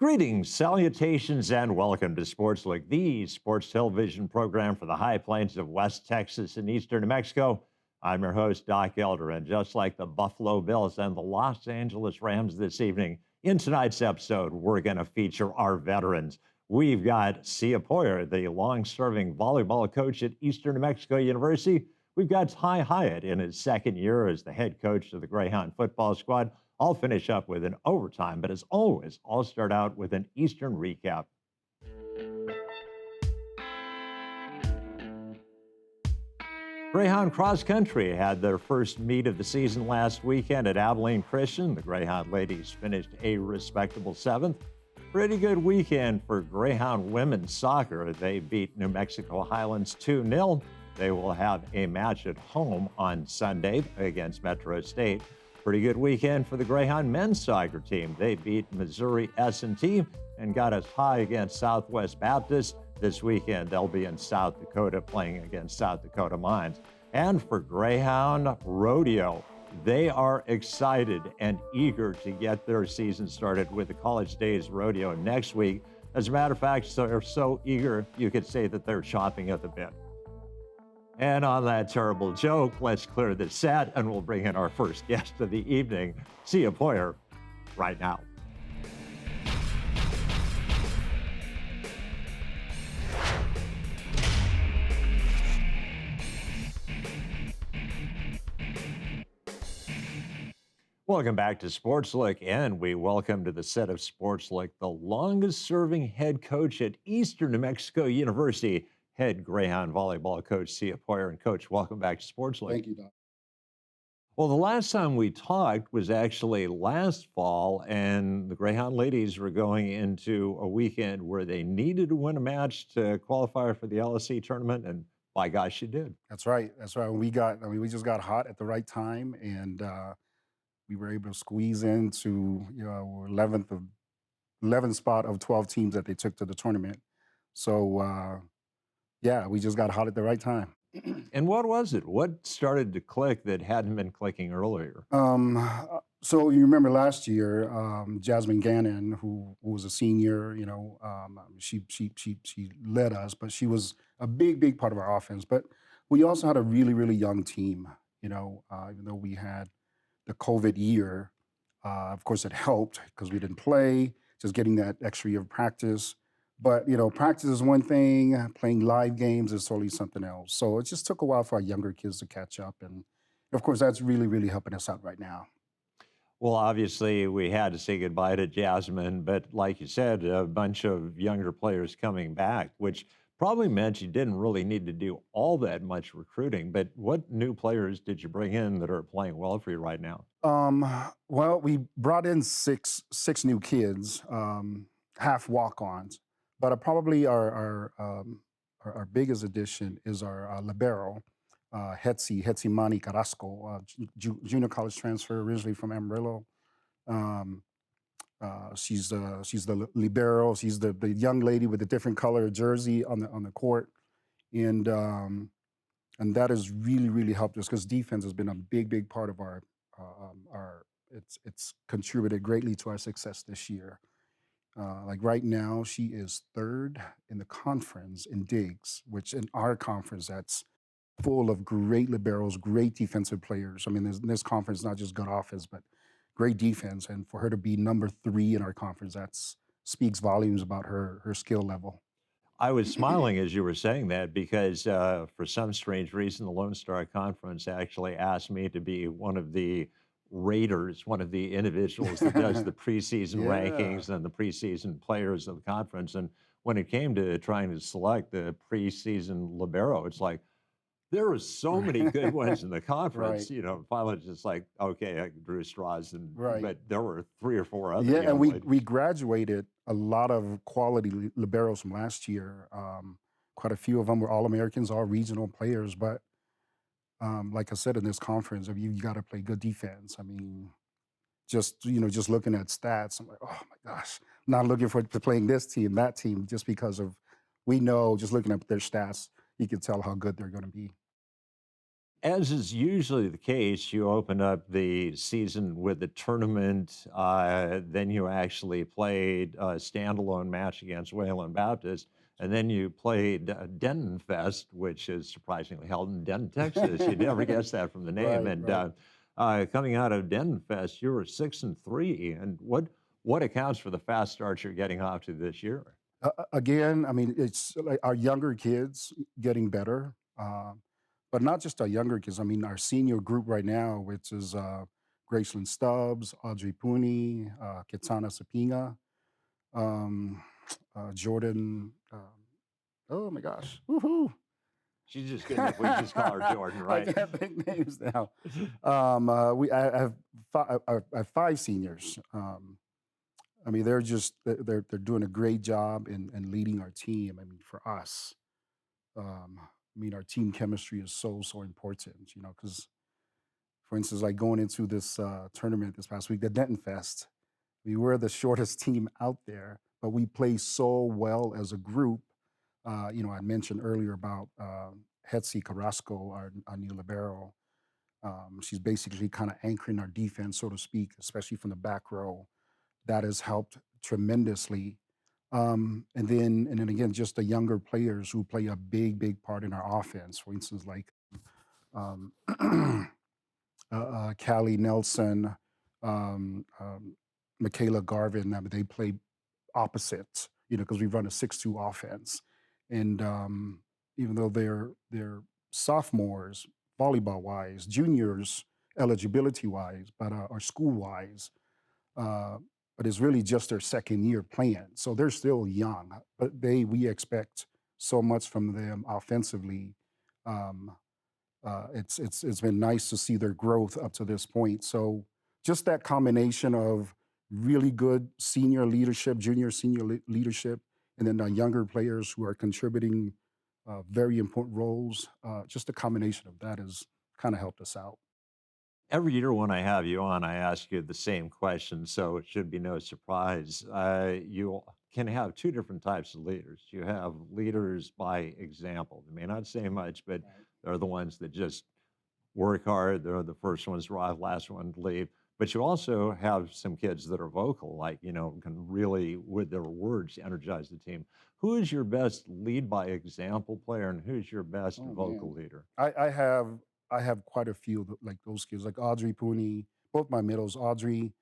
Greetings, salutations, and welcome to Sportslook, the sports television program for the high plains of West Texas and eastern New Mexico. I'm your host, Doc Elder, and just like the Buffalo Bills and the Los Angeles Rams this evening, in tonight's episode, we're going to feature our veterans. We've got Sia Poyer, the long-serving volleyball coach at Eastern New Mexico University. We've got Ty Hyatt in his second year as the head coach of the Greyhound football squad. I'll finish up with an overtime, but as always, I'll start out with an Eastern recap. Greyhound Cross Country had their first meet of the season last weekend at Abilene Christian. The Greyhound ladies finished a respectable seventh. Pretty good weekend for Greyhound women's soccer. They beat New Mexico Highlands 2-0. They will have a match at home on Sunday against Metro State. Pretty good weekend for the Greyhound men's soccer team. They beat Missouri S&T and got us high against Southwest Baptist. This weekend, they'll be in South Dakota playing against South Dakota Mines. And for Greyhound Rodeo, they are excited and eager to get their season started with the College Days Rodeo next week. As a matter of fact, they're so eager, you could say that they're chomping at the bit. And on that terrible joke, let's clear the set and we'll bring in our first guest of the evening, Sia Poyer, right now. Welcome back to Sportslook, and we welcome to the set of Sportslook the longest-serving head coach at Eastern New Mexico University, head Greyhound volleyball coach Sia Poyer. And Coach, welcome back to Sportslook. Thank you, Doc. Well, the last time we talked was actually last fall, and the Greyhound ladies were going into a weekend where they needed to win a match to qualify for the LSC tournament, and by gosh, you did. That's right. That's right. We just got hot at the right time, and we were able to squeeze into 11th spot of 12 teams that they took to the tournament. So yeah, we just got hot at the right time. And what was it? What started to click that hadn't been clicking earlier? So you remember last year, Jasmine Gannon, who was a senior, she led us, but she was a big part of our offense. But we also had a really young team. Even though we had the COVID year, of course it helped because we didn't play, just getting that extra year of practice. But, practice is one thing, playing live games is totally something else. So it just took a while for our younger kids to catch up. And of course, that's really helping us out right now. Well, obviously, we had to say goodbye to Jasmine, but like you said, a bunch of younger players coming back, which probably meant you didn't really need to do all that much recruiting. But what new players did you bring in that are playing well for you right now? Well, we brought in six new kids, half walk-ons. But probably our biggest addition is our libero, Hetsimani Carrasco, junior college transfer, originally from Amarillo. She's the libero. She's the young lady with the different color jersey on the court, and that has really helped us because defense has been a big part of our. It's contributed greatly to our success this year. Like right now, she is third in the conference in digs, which in our conference, that's full of great liberos, great defensive players. I mean, this conference, not just good offense, but great defense. And for her to be number 3 in our conference, that speaks volumes about her skill level. I was smiling as you were saying that because for some strange reason, the Lone Star Conference actually asked me to be one of the raters, one of the individuals that does the preseason rankings and the preseason players of the conference. And when it came to trying to select the preseason libero, it's like, there were so many good ones in the conference. Right. Finally just like, okay, I drew straws, Right. but there were 3 or 4 other. Yeah, and we graduated a lot of quality liberos from last year. Quite a few of them were All-Americans, all regional players, but like I said, in this conference, you got to play good defense. I mean, just looking at stats, I'm like, oh my gosh, I'm not looking for to playing this team, that team, just because of we know just looking at their stats, you can tell how good they're going to be. As is usually the case, you open up the season with a tournament, then you actually played a standalone match against Wayland Baptist, and then you played Denton Fest, which is surprisingly held in Denton, Texas. You never guess that from the name. Right, And right. coming out of Denton Fest, you were 6-3. And what accounts for the fast start you're getting off to this year? Again, I mean, it's like our younger kids getting better, but not just our younger kids. I mean, our senior group right now, which is Graceland Stubbs, Audrey Pooney, Kitana Sapinga, um, Jordan. Oh my gosh, woohoo! She's just good enough. We just call her Jordan, I right? can't think names now. I have five seniors. I mean, they're doing a great job in leading our team. I mean, for us, I mean, our team chemistry is so important. You know, because for instance, like going into this tournament this past week, the Denton Fest, we were the shortest team out there, but we play so well as a group. You know, I mentioned earlier about Hetzi Carrasco, our new libero. She's basically kind of anchoring our defense, so to speak, especially from the back row. That has helped tremendously. And then again, just the younger players who play a big part in our offense. For instance, like um, Callie Nelson, um, um, Michaela Garvin. I mean, they play opposites, you know, because we run a 6-2 offense. And even though they're sophomores, volleyball wise, juniors, eligibility wise, but or school wise, uh, but it's really just their second year playing. So they're still young, but we expect so much from them offensively. Um, it's been nice to see their growth up to this point. So just that combination of really good senior leadership, junior senior leadership, and then the younger players who are contributing very important roles. Just a combination of that has kind of helped us out. Every year when I have you on, I ask you the same question, so it should be no surprise. You can have two different types of leaders. You have leaders by example. They may not say much, but Right. they're the ones that just work hard. They're the first ones to arrive, last one to leave. But you also have some kids that are vocal, like, can really, with their words, energize the team. Who is your best lead by example player, and who's your best Oh vocal man, leader? I have quite a few like those kids, like Audrey Pooney, both my middles, Audrey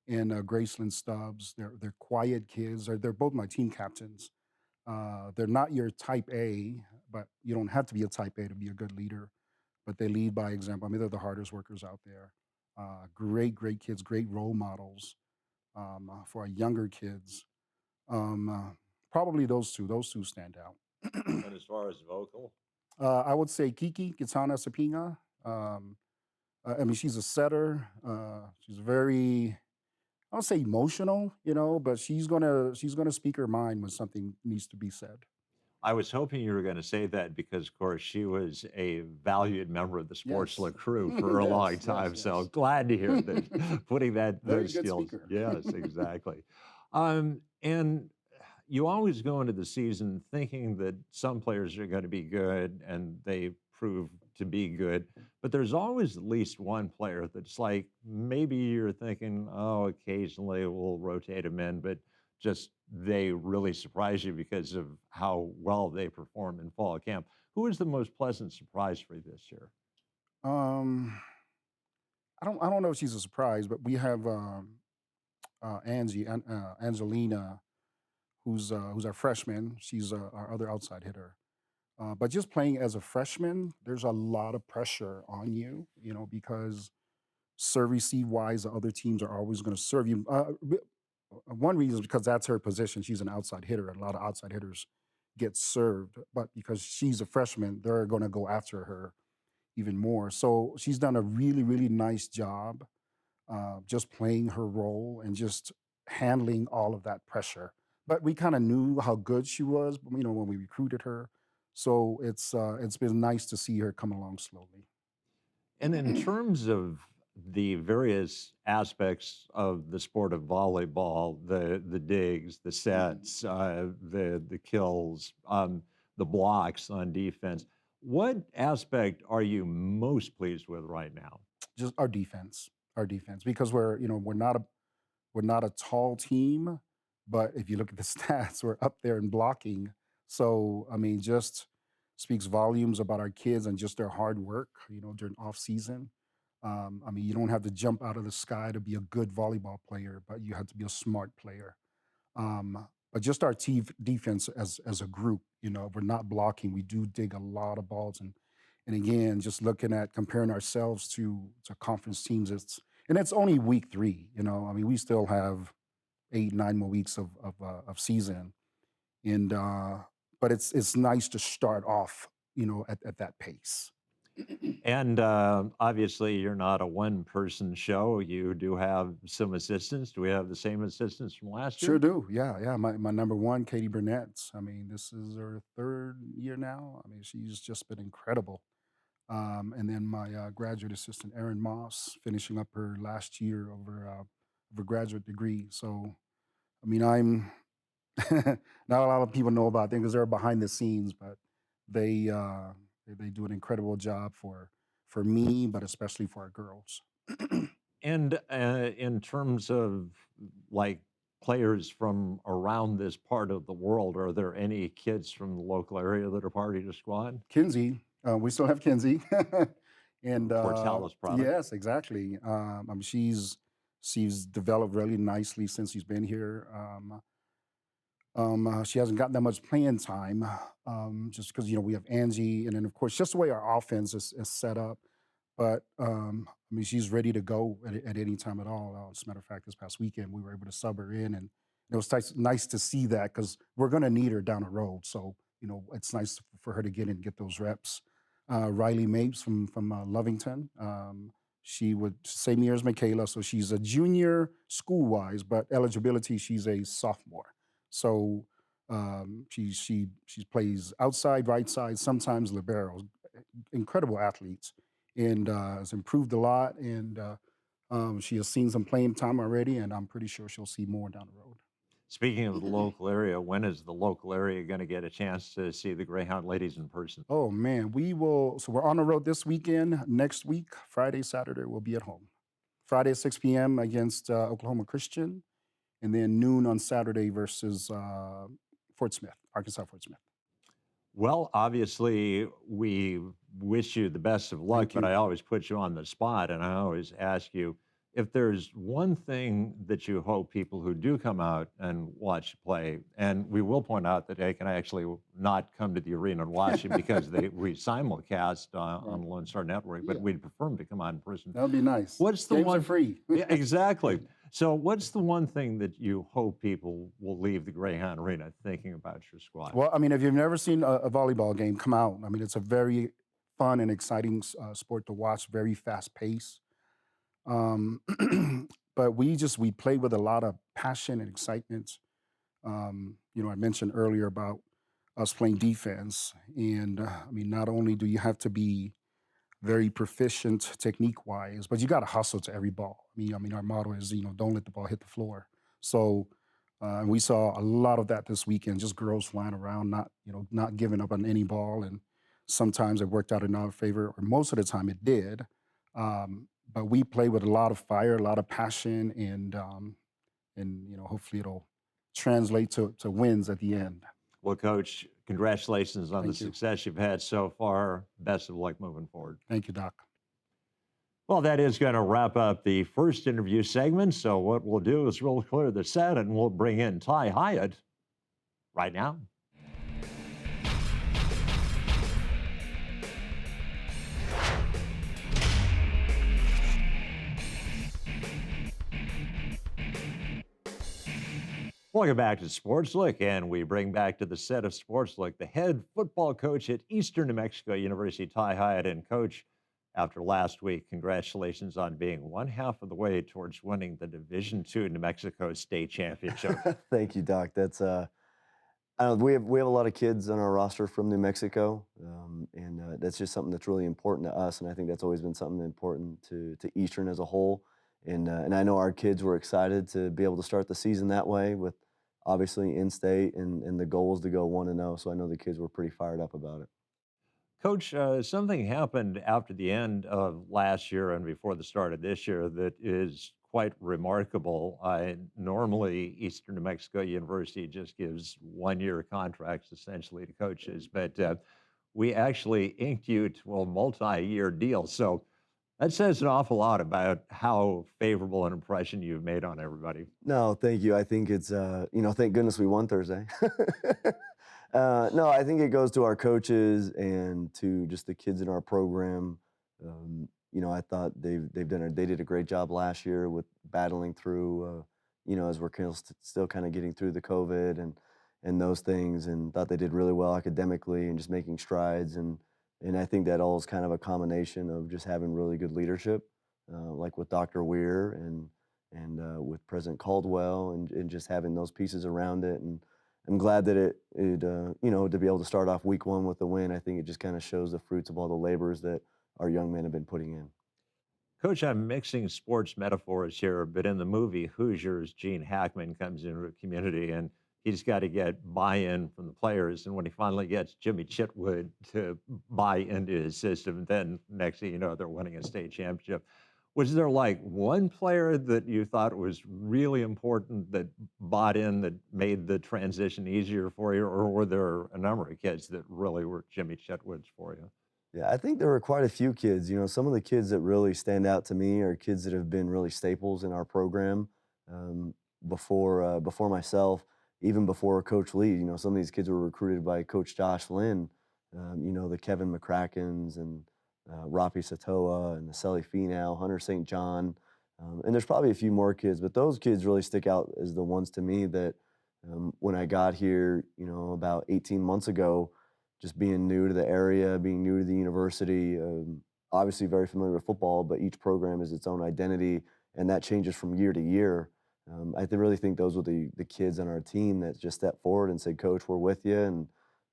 and Graceland Stubbs. They're quiet kids. They're both my team captains. They're not your type A, but you don't have to be a type A to be a good leader. But they lead by example. I mean, they're the hardest workers out there. Great kids, great role models for our younger kids. Um, uh, Probably those two stand out. And as far as vocal? I would say Kiki Kitana Sapinga. I mean, she's a setter. She's very, I don't say emotional, you know, but she's gonna speak her mind when something needs to be said. I was hoping you were going to say that because, of course, she was a valued member of the Yes, Sportslook crew for a long time. So yes. glad to hear that, putting Very those good skills. speaker. Yes, exactly. And you always go into the season thinking that some players are going to be good, and they prove to be good. But there's always at least one player that's like maybe you're thinking, oh, occasionally we'll rotate them in, but just they really surprise you because of how well they perform in fall camp. Who was the most pleasant surprise for you this year? Um, I don't know if she's a surprise, but we have Angelina, who's our freshman. She's our other outside hitter. But just playing as a freshman, there's a lot of pressure on you, you know, because serve receive wise, the other teams are always going to serve you. One reason is because that's her position. She's an outside hitter, and a lot of outside hitters get served. But because she's a freshman, they're going to go after her even more. So she's done a really nice job just playing her role and just handling all of that pressure. But we kind of knew how good she was, you know, when we recruited her. So it's been nice to see her come along slowly. And in terms of the various aspects of the sport of volleyball, the digs, the Mhm. sets, the kills, the blocks on defense, What aspect are you most pleased with right now? Just our defense, because we're not a tall team, but if you look at the stats, we're up there in blocking. So I mean, just speaks volumes about our kids and just their hard work. During off season. I mean, you don't have to jump out of the sky to be a good volleyball player, but you have to be a smart player. But just our defense as a group, we're not blocking. We do dig a lot of balls, and again, just looking at comparing ourselves to conference teams, it's only week 3. I mean, we still have 8, 9 more weeks of season, and but it's nice to start off, at that pace. And obviously, you're not a one person show. You do have some assistants. Do we have the same assistants from last Sure year? do. Yeah, yeah. My number one, Katie Burnett. I mean, this is her 3rd year now. I mean, she's just been incredible. And then my graduate assistant, Erin Moss, finishing up her last year of her graduate degree. So, I mean, I'm not a lot of people know about them because they're behind the scenes, but they uh, they do an incredible job for me, but especially for our girls. And in terms of like players from around this part of the world, are there any kids from the local area that are part of your squad? Kinsey, we still have Kinsey, and Portales product. yes, exactly. I mean, she's developed really nicely since she's been here. She hasn't gotten that much playing time, just because we have Angie, and then of course just the way our offense is set up. But I mean, she's ready to go at any time at all. As a matter of fact, this past weekend we were able to sub her in, and it was nice to see that because we're going to need her down the road. So it's nice for her to get in and get those reps. Riley Mapes from Lovington. She would same year as Michaela, so she's a junior school wise, but eligibility she's a sophomore. So she plays outside, right side, sometimes libero. Incredible athletes, and has improved a lot. And she has seen some playing time already, and I'm pretty sure she'll see more down the road. Speaking of the local area, when is the local area going to get a chance to see the Greyhound ladies in person? Oh man, we will. So we're on the road this weekend. Next week, Friday, Saturday, we'll be at home. Friday at 6 p.m. against Oklahoma Christian, and then noon on Saturday versus Fort Smith, Arkansas Fort Smith. Well, obviously, we wish you the best of luck, Thank but you. I always put you on the spot, and I always ask you if there's one thing that you hope people who do come out and watch you play, and we will point out that they can actually not come to the arena and watch you because we simulcast on Right. the Lone Star Network, but Yeah, we'd prefer them to come out in person. that would be nice. What's the Games are one? free. Yeah, exactly. So, what's the one thing that you hope people will leave the Greyhound Arena thinking about your squad? Well, I mean, if you've never seen a volleyball game, come out. I mean, it's a very fun and exciting sport to watch. Very fast pace. Um, but we play with a lot of passion and excitement. I mentioned earlier about us playing defense, and I mean, not only do you have to be very proficient technique wise, but you got to hustle to every ball. I mean, our motto is don't let the ball hit the floor. So, and we saw a lot of that this weekend. Just girls flying around, not giving up on any ball, and sometimes it worked out in our favor, or most of the time it did. But we play with a lot of fire, a lot of passion, and hopefully it'll translate to wins at the end. Well, Coach, congratulations on the Thank you, success you've had so far. Best of luck moving forward. thank you, Doc. Well, that is going to wrap up the first interview segment. So, what we'll do is we'll clear the set and we'll bring in Ty Hyatt right now. Welcome back to Sportslook, and we bring back to the set of Sportslook the head football coach at Eastern New Mexico University, Ty Hyatt. And Coach, after last week, congratulations on being one half of the way towards winning the Division II New Mexico State Championship. Thank you, Doc. That's I don't know, we have a lot of kids on our roster from New Mexico, and that's just something that's really important to us. And I think that's always been something important to Eastern as a whole. And I know our kids were excited to be able to start the season that way with obviously in-state, and the goal was to go 1-0. So I know the kids were pretty fired up about it. Coach, something happened after the end of last year and before the start of this year that is quite remarkable. Normally, Eastern New Mexico University just gives 1 year contracts essentially to coaches, but we actually inked you to a multi year deal. So that says an awful lot about how favorable an impression you've made on everybody. No, thank you. I think it's, thank goodness we won Thursday. No, I think it goes to our coaches and to just the kids in our program. I thought they did a great job last year with battling through, as we're still kind of getting through the COVID and those things, and thought they did really well academically and just making strides. And I think that all is kind of a combination of just having really good leadership, like with Dr. Weir and with President Caldwell, and just having those pieces around it. And I'm glad that to be able to start off week one with a win. I think it just kind of shows the fruits of all the labors that our young men have been putting in. Coach, I'm mixing sports metaphors here, but in the movie Hoosiers, Gene Hackman comes into a community and he's got to get buy-in from the players. And when he finally gets Jimmy Chitwood to buy into his system, then next thing you know, they're winning a state championship. Was there like one player that you thought was really important that bought in, that made the transition easier for you, or were there a number of kids that really were Jimmy Chitwoods for you? Yeah, I think there were quite a few kids. Some of the kids that really stand out to me are kids that have been really staples in our program, um, before myself, even before Coach Lee. Some of these kids were recruited by Coach Josh Lynn. The Kevin McCrackens and Rafi Satoa and the Selly Finau, Hunter St. John, and there's probably a few more kids, but those kids really stick out as the ones to me that, when I got here, about 18 months ago, just being new to the area, being new to the university, obviously very familiar with football, but each program is its own identity, and that changes from year to year. Really think those were the kids on our team that just stepped forward and said, "Coach, we're with you," and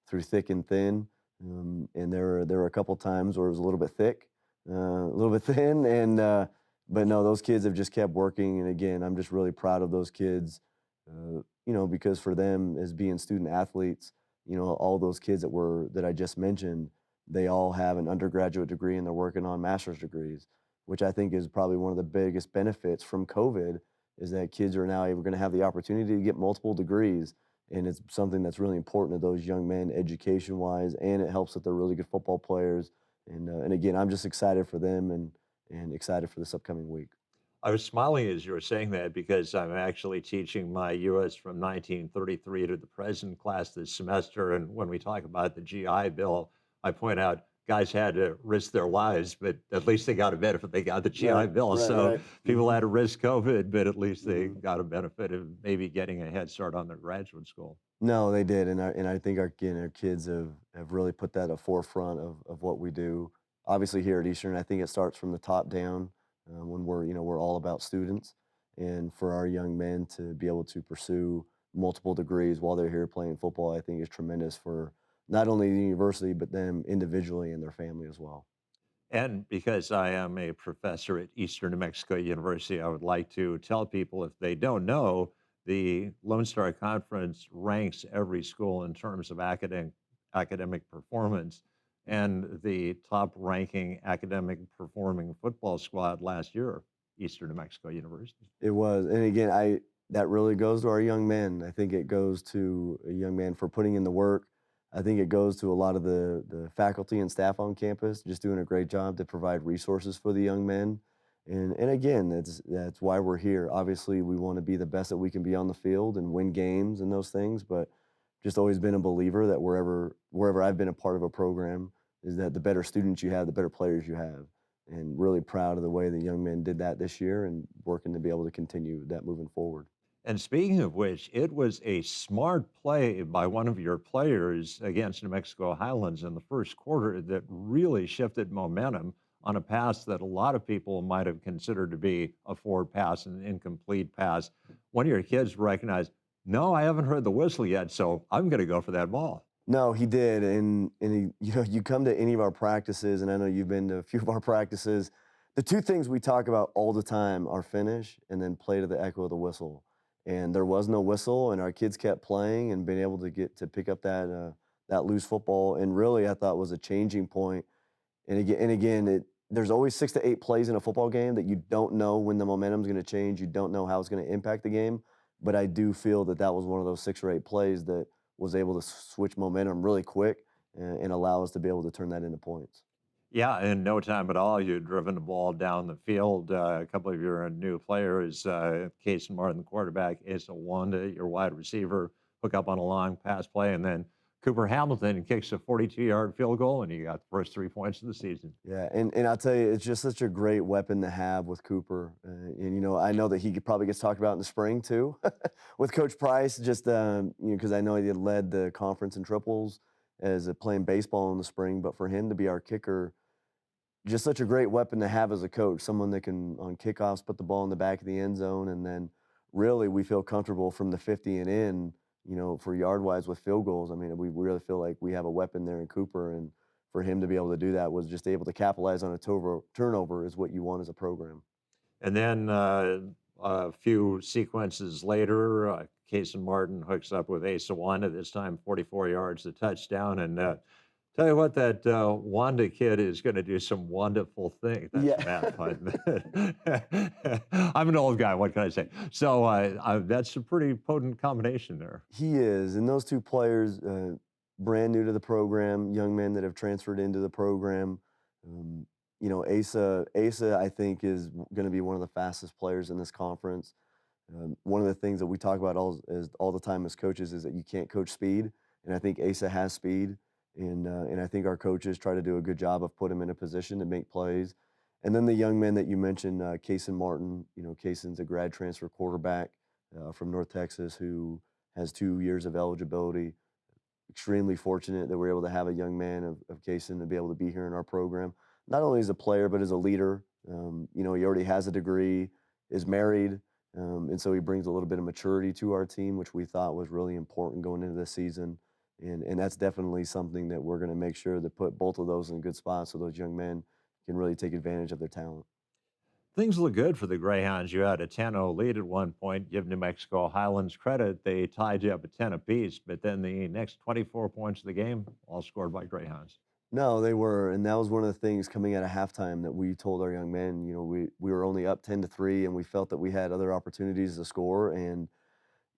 through thick and thin. And there were a couple times where it was a little bit thick, a little bit thin, and but no, those kids have just kept working. And again, I'm just really proud of those kids, because for them as being student athletes, all those kids that I just mentioned, they all have an undergraduate degree and they're working on master's degrees, which I think is probably one of the biggest benefits from COVID, is that kids are now going to have the opportunity to get multiple degrees. And it's something that's really important to those young men education wise, and it helps that they're really good football players. And again, I'm just excited for them and excited for this upcoming week. I was smiling as you were saying that because I'm actually teaching my U.S. from 1933 to the present class this semester. And when we talk about the GI Bill, I point out guys had to risk their lives, but at least they got a benefit. They got the GI Right, Bill. right, So right. people Hmm. had to risk COVID, but at least they Hmm. got a benefit of maybe getting a head start on their graduate school. No, they did, and I think our kids have really put that at the forefront of what we do. Obviously, here at Eastern, I think it starts from the top down, when we're all about students, and for our young men to be able to pursue multiple degrees while they're here playing football, I think is tremendous for not only the university but them individually and their family as well. And because I am a professor at Eastern New Mexico University, I would like to tell people if they don't know, the Lone Star Conference ranks every school in terms of academic performance. And the top ranking academic performing football squad last year, Eastern New Mexico University. It was, and again, I that really goes to our young men. I think it goes to a young man for putting in the work. I think it goes to a lot of the faculty and staff on campus just doing a great job to provide resources for the young men. And again, that's why we're here. Obviously, we want to be the best that we can be on the field and win games and those things, but just always been a believer that wherever I've been a part of a program, is that the better students you have, the better players you have, and really proud of the way the young men did that this year and working to be able to continue that moving forward. And speaking of which, it was a smart play by one of your players against New Mexico Highlands in the first quarter that really shifted momentum on a pass that a lot of people might have considered to be a forward pass, an incomplete pass. One of your kids recognized, no, I haven't heard the whistle yet, so I'm going to go for that ball. No, he did, and you come to any of our practices, and I know you've been to a few of our practices. The two things we talk about all the time are finish and then play to the echo of the whistle. And there was no whistle, and our kids kept playing and being able to get to pick up that loose football, and really I thought was a changing point. And again, there's always 6 to 8 plays in a football game that you don't know when the momentum's going to change. You don't know how it's going to impact the game. But I do feel that that was one of those 6 or 8 plays that was able to switch momentum really quick and allow us to be able to turn that into points. Yeah, in no time at all, you'd driven the ball down the field. A couple of your new players, Case and Martin, the quarterback, Asa Wanda, your wide receiver, hook up on a long pass play, and then Cooper Hamilton kicks a 42-yard field goal, and you got the first 3 points of the season. Yeah, and I'll tell you, it's just such a great weapon to have with Cooper. And I know that probably gets talked about in the spring too, with Coach Price. Just because I know he had led the conference in triples as playing baseball in the spring. But for him to be our kicker, just such a great weapon to have as a coach. Someone that can on kickoffs put the ball in the back of the end zone, and then really we feel comfortable from the 50 and in. For yard wise with field goals. I mean, we really feel like we have a weapon there in Cooper, and for him to be able to do that was just able to capitalize on a turnover is what you want as a program. And then a few sequences later, Case and Martin hooks up with Asa Wanda, this time 44 yards, the touchdown. And tell you what, that Wanda kid is going to do some wonderful things. That's Yeah. Matt Putnam. I'm an old guy. What can I say? So that's a pretty potent combination there. He is. And those two players, brand new to the program, young men that have transferred into the program. Asa, I think, is going to be one of the fastest players in this conference. One of the things that we talk about all the time as coaches is that you can't coach speed. And I think Asa has speed. And I think our coaches try to do a good job of putting him in a position to make plays. And then the young men that you mentioned, Kaysen Martin, Kaysen's a grad transfer quarterback from North Texas who has 2 years of eligibility. Extremely fortunate that we're able to have a young man of Kaysen to be able to be here in our program, not only as a player, but as a leader. He already has a degree, is married, and so he brings a little bit of maturity to our team, which we thought was really important going into this season. And that's definitely something that we're going to make sure to put both of those in good spots so those young men can really take advantage of their talent. Things look good for the Greyhounds. You had a 10-0 lead at one point. Give New Mexico Highlands credit. They tied you up at 10 apiece, but then the next 24 points of the game, all scored by Greyhounds. No, they were, and that was one of the things coming out of halftime that we told our young men. We were only up 10-3, and we felt that we had other opportunities to score. And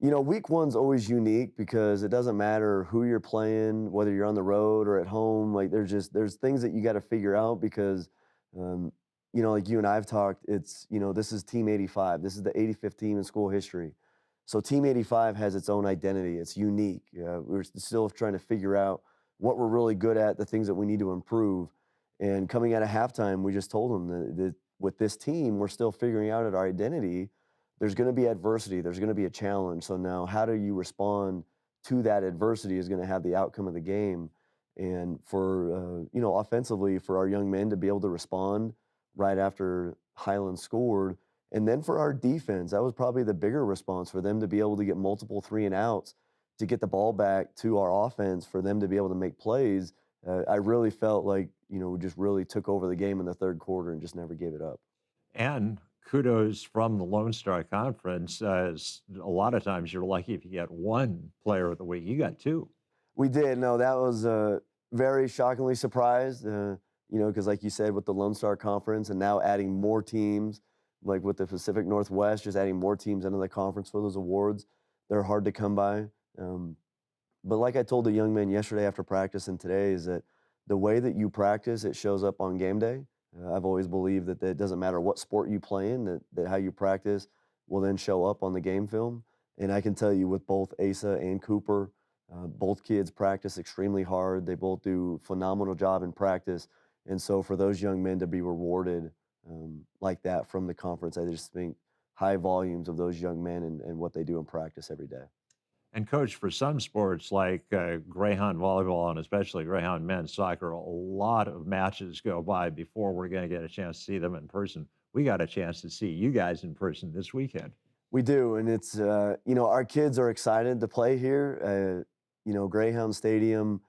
week one's always unique because it doesn't matter who you're playing, whether you're on the road or at home. Like there's things that you got to figure out because, like you and I've talked. It's this is Team 85. This is the 85th team in school history. So Team 85 has its own identity. It's unique. We're still trying to figure out what we're really good at, the things that we need to improve. And coming out of halftime, we just told them that with this team, we're still figuring out our identity. There's going to be adversity. There's going to be a challenge. So now how do you respond to that adversity is going to have the outcome of the game. And for, offensively, for our young men to be able to respond right after Highland scored. And then for our defense, that was probably the bigger response for them to be able to get multiple 3-and-outs, to get the ball back to our offense, for them to be able to make plays. I really felt like, we just really took over the game in the third quarter and just never gave it up. And kudos from the Lone Star Conference. A lot of times you're lucky if you get one player of the week. You got two. We did. No, that was very shockingly surprised, because like you said, with the Lone Star Conference and now adding more teams, like with the Pacific Northwest, just adding more teams into the conference for those awards, they're hard to come by. But like I told the young men yesterday after practice and today is that the way that you practice, it shows up on game day. I've always believed that it doesn't matter what sport you play in, that how you practice will then show up on the game film. And I can tell you with both Asa and Cooper, both kids practice extremely hard. They both do a phenomenal job in practice. And so for those young men to be rewarded like that from the conference, I just think high volumes of those young men and what they do in practice every day. And coach, for some sports like Greyhound volleyball and especially Greyhound men's soccer, a lot of matches go by before we're going to get a chance to see them in person. We got a chance to see you guys in person this weekend. We do, and it's our kids are excited to play here. Greyhound Stadium,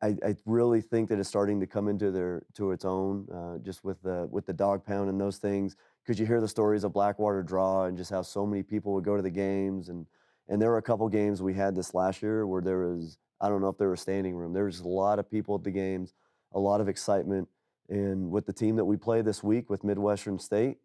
I really think that it's starting to come into its own, just with the dog pound and those things, because you hear the stories of Blackwater Draw and just how so many people would go to the games, and there were a couple games we had this last year where there was I don't know if there was standing room. There was a lot of people at the games, a lot of excitement. And with the team that we play this week with Midwestern State,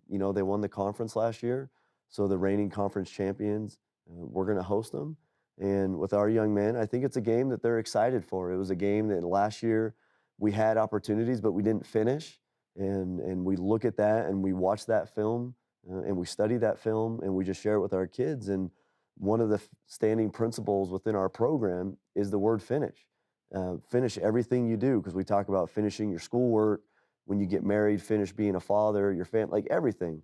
you know, they won the conference last year. So the reigning conference champions, we're going to host them. And with our young men, I think it's a game that they're excited for. It was a game that last year we had opportunities, but we didn't finish. And we look at that and we watch that film and we study that film and we just share it with our kids. And one of the standing principles within our program is the word finish. Finish everything you do, because we talk about finishing your schoolwork, when you get married, finish being a father, your family, like everything.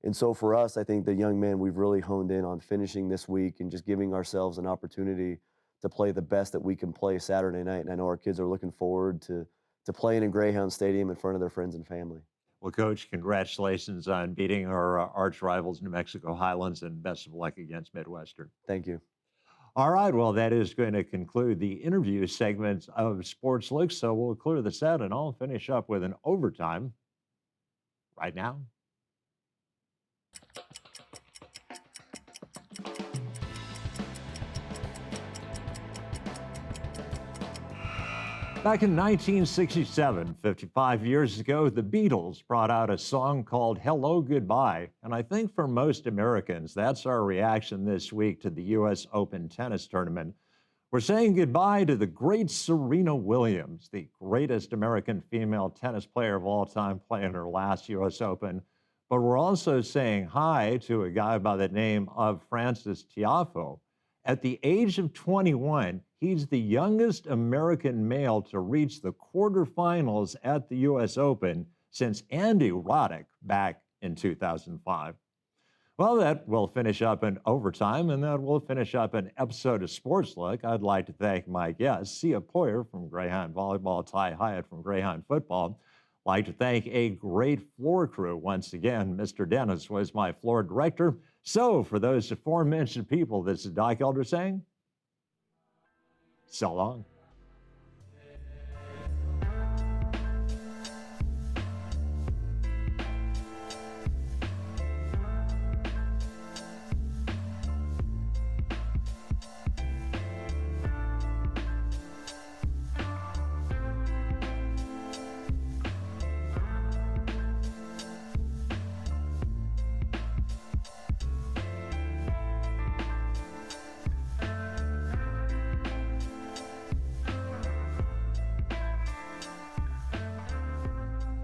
And so for us, I think the young men, we've really honed in on finishing this week and just giving ourselves an opportunity to play the best that we can play Saturday night. And I know our kids are looking forward to playing in Greyhound Stadium in front of their friends and family. Well, Coach, congratulations on beating our arch rivals, New Mexico Highlands, and best of luck against Midwestern. Thank you. All right, well, that is going to conclude the interview segment of Sportslook. So we'll clear this out and I'll finish up with an overtime right now. Back in 1967, 55 years ago, the Beatles brought out a song called Hello, Goodbye. And I think for most Americans, that's our reaction this week to the U.S. Open tennis tournament. We're saying goodbye to the great Serena Williams, the greatest American female tennis player of all time, playing her last U.S. Open. But we're also saying hi to a guy by the name of Francis Tiafoe. At the age of 21, he's the youngest American male to reach the quarterfinals at the U.S. Open since Andy Roddick back in 2005. Well, that will finish up in overtime, and that will finish up an episode of Sportslook. I'd like to thank my guests, Sia Poyer from Greyhound Volleyball, Ty Hyatt from Greyhound Football. I'd like to thank a great floor crew. Once again, Mr. Dennis was my floor director. So for those aforementioned people, this is Doc Elder saying, so long.